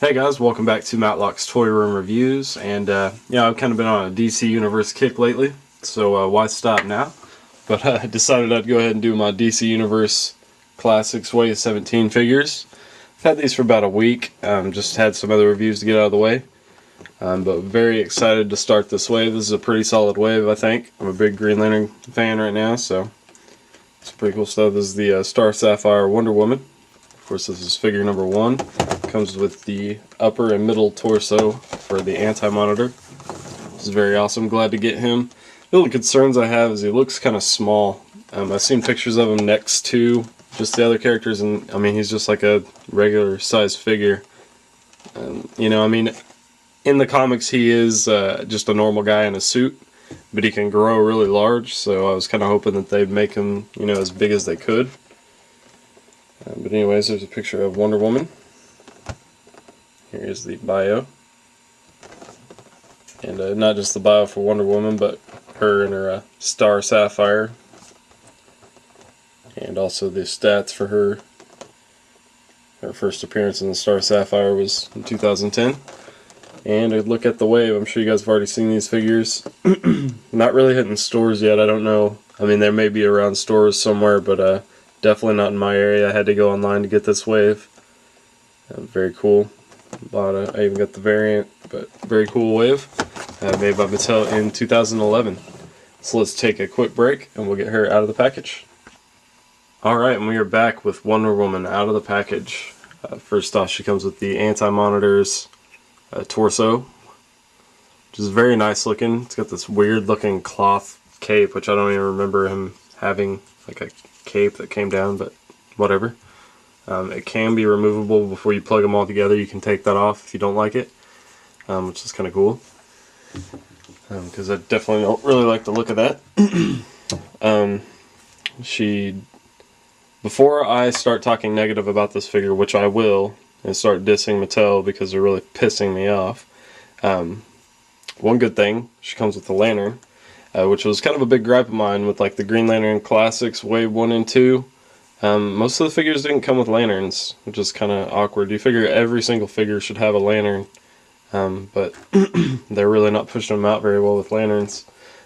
Hey guys, welcome back to Matlock's Toy Room Reviews, and I've kind of been on a DC Universe kick lately, so why stop now? But I decided I'd go ahead and do my DC Universe Classics Wave 17 figures. I've had these for about a week, just had some other reviews to get out of the way, but very excited to start this wave. This is a pretty solid wave, I think. I'm a big Green Lantern fan right now, so it's pretty cool stuff. This is the Star Sapphire Wonder Woman. Of course, this is figure number 1. Comes with the upper and middle torso for the anti-monitor. This is very awesome. Glad to get him. The only concerns I have is he looks kind of small. I've seen pictures of him next to just the other characters, and I mean, he's just like a regular size figure. I mean, in the comics he is just a normal guy in a suit, but he can grow really large, so I was kind of hoping that they'd make him, as big as they could. But anyways, there's a picture of Wonder Woman. Here's the bio. And not just the bio for Wonder Woman, but her and her Star Sapphire. And also the stats for her. Her first appearance in the Star Sapphire was in 2010. And a look at the wave. I'm sure you guys have already seen these figures. Not really hitting stores yet, I don't know. I mean, there may be around stores somewhere, but definitely not in my area. I had to go online to get this wave. Very cool. I even got the variant, but very cool wave. Made by Mattel in 2011. So let's take a quick break and we'll get her out of the package. Alright, and we are back with Wonder Woman out of the package. First off, she comes with the anti-monitor's torso, which is very nice looking. It's got this weird looking cloth cape, which I don't even remember him having, like a cape that came down, but whatever. It can be removable before you plug them all together. You can take that off if you don't like it, which is kind of cool, because I definitely don't really like the look of that. Before I start talking negative about this figure, which I will, and start dissing Mattel because they're really pissing me off, one good thing, she comes with the lantern, which was kind of a big gripe of mine with like the Green Lantern Classics Wave 1 and 2. Most of the figures didn't come with lanterns, which is kind of awkward. You figure every single figure should have a lantern, but they're really not pushing them out very well with lanterns.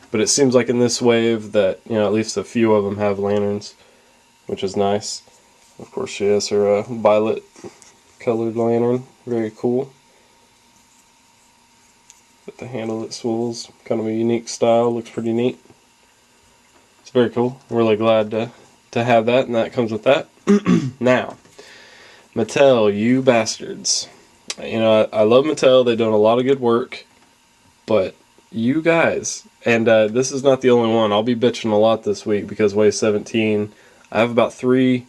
But it seems like in this wave that, at least a few of them have lanterns, which is nice. Of course, she has her violet colored lantern, very cool. With the handle that swivels, kind of a unique style, looks pretty neat. It's very cool. I'm really glad to have that, and that comes with that. Now, Mattel, you bastards. I love Mattel. They've done a lot of good work, but you guys, and this is not the only one. I'll be bitching a lot this week because Wave 17, I have about 3,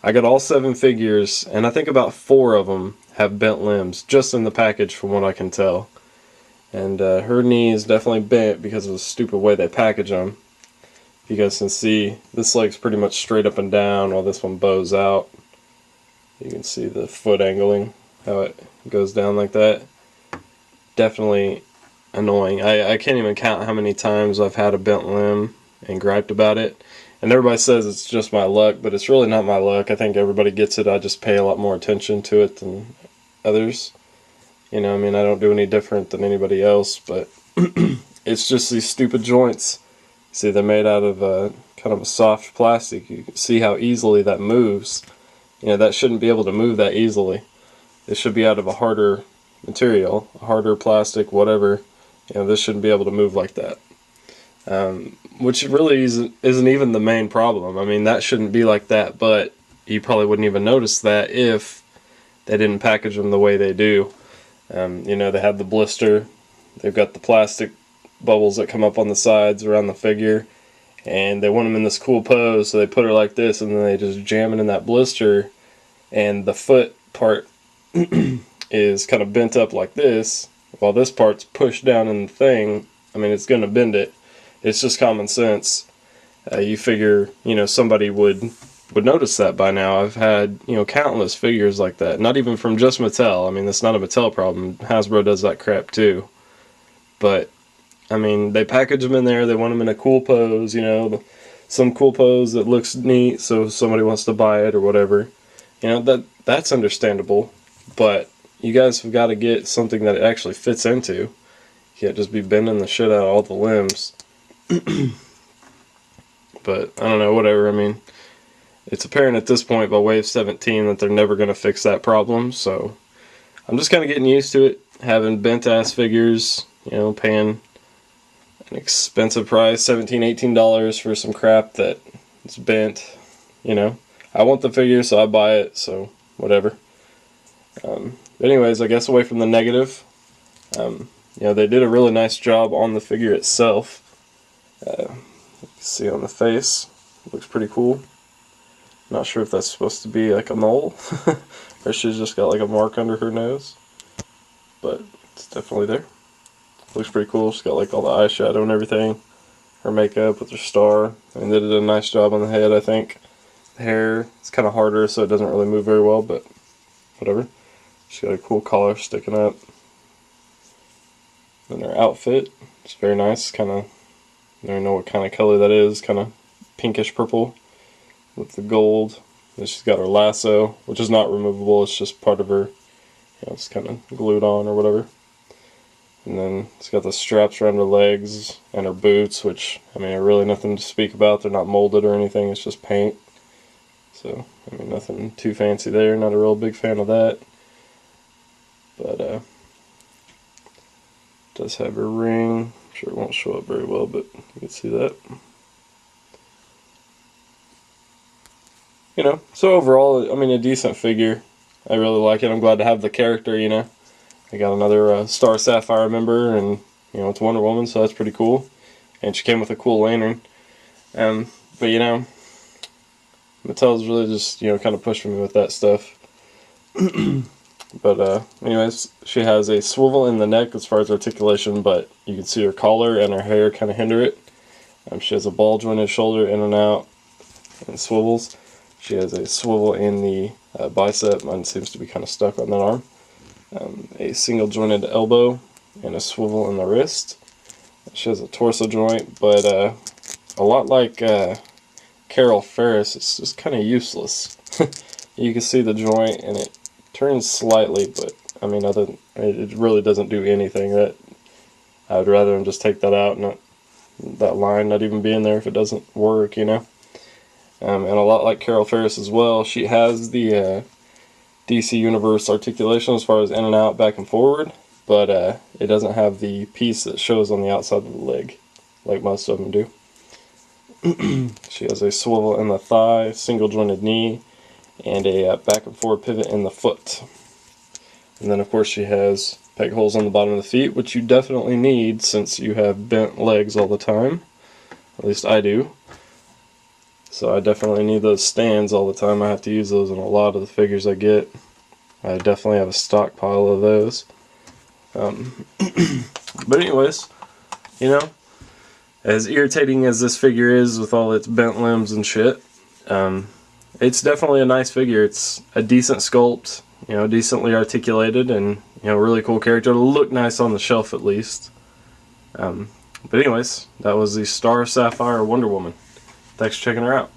I got all 7 figures, and I think about 4 of them have bent limbs, just in the package from what I can tell. And her knee is definitely bent because of the stupid way they package them. You guys can see this leg's pretty much straight up and down while this one bows out. You can see the foot angling, how it goes down like that. Definitely annoying. I can't even count how many times I've had a bent limb and griped about it. And everybody says it's just my luck, but it's really not my luck. I think everybody gets it. I just pay a lot more attention to it than others. I mean, I don't do any different than anybody else, but it's just these stupid joints. See, they're made out of kind of a soft plastic. You can see how easily that moves. That shouldn't be able to move that easily. It should be out of a harder material, a harder plastic, whatever. This shouldn't be able to move like that. Which really isn't even the main problem. I mean, that shouldn't be like that, but you probably wouldn't even notice that if they didn't package them the way they do. They have the blister. They've got the plastic bubbles that come up on the sides around the figure, and they want them in this cool pose, so they put her like this, and then they just jam it in that blister, and the foot part is kind of bent up like this, while this part's pushed down in the thing. I mean, it's going to bend it. It's just common sense. You figure, somebody would notice that by now. I've had, countless figures like that, not even from just Mattel. I mean, that's not a Mattel problem. Hasbro does that crap too. But I mean, they package them in there, they want them in a cool pose, some cool pose that looks neat, so somebody wants to buy it or whatever. That's understandable, but you guys have got to get something that it actually fits into. You can't just be bending the shit out of all the limbs. But, I don't know, whatever. I mean, it's apparent at this point by Wave 17 that they're never going to fix that problem, so I'm just kind of getting used to it, having bent-ass figures, you know, paying an expensive price, $17, $18 for some crap that is bent, you know. I want the figure, so I buy it, so whatever. But anyways, I guess away from the negative, you know, they did a really nice job on the figure itself. You can see on the face, looks pretty cool. Not sure if that's supposed to be like a mole, or she's just got like a mark under her nose, but it's definitely there. Looks pretty cool. She's got like all the eyeshadow and everything. Her makeup with her star. I mean, they did a nice job on the head, I think. The hair, it's kind of harder, so it doesn't really move very well, but whatever. She's got a cool collar sticking up. And her outfit, it's very nice. Kind of, I don't know what kind of color that is. Kind of pinkish purple with the gold. And she's got her lasso, which is not removable. It's just part of her, you know, it's kind of glued on or whatever. And then it's got the straps around her legs and her boots, which, I mean, are really nothing to speak about. They're not molded or anything, it's just paint. So, I mean, nothing too fancy there. Not a real big fan of that. But, does have her ring. I'm sure it won't show up very well, but you can see that. You know, so overall, I mean, a decent figure. I really like it. I'm glad to have the character, you know. I got another Star Sapphire member, and you know, it's Wonder Woman, so that's pretty cool. And she came with a cool lantern. But you know, Mattel's really just, you know, kind of pushing me with that stuff. But anyways, she has a swivel in the neck as far as articulation, but you can see her collar and her hair kind of hinder it. She has a ball jointed shoulder in and out, and swivels. She has a swivel in the bicep. Mine seems to be kind of stuck on that arm. A single jointed elbow and a swivel in the wrist. She has a torso joint, but a lot like Carol Ferris, it's just kind of useless. You can see the joint and it turns slightly, but I mean, it really doesn't do anything. That I would rather them just take that out, not that line not even be in there if it doesn't work, you know. And a lot like Carol Ferris as well, she has the DC Universe articulation as far as in and out, back and forward, but it doesn't have the piece that shows on the outside of the leg, like most of them do. She has a swivel in the thigh, single jointed knee, and a back and forward pivot in the foot. And then of course she has peg holes on the bottom of the feet, which you definitely need since you have bent legs all the time. At least I do. So I definitely need those stands all the time. I have to use those in a lot of the figures I get. I definitely have a stockpile of those. But anyways, you know, as irritating as this figure is with all its bent limbs and shit, it's definitely a nice figure. It's a decent sculpt, you know, decently articulated, and you know, really cool character. It'll look nice on the shelf at least. But anyways, that was the Star Sapphire Wonder Woman. Thanks for checking her out.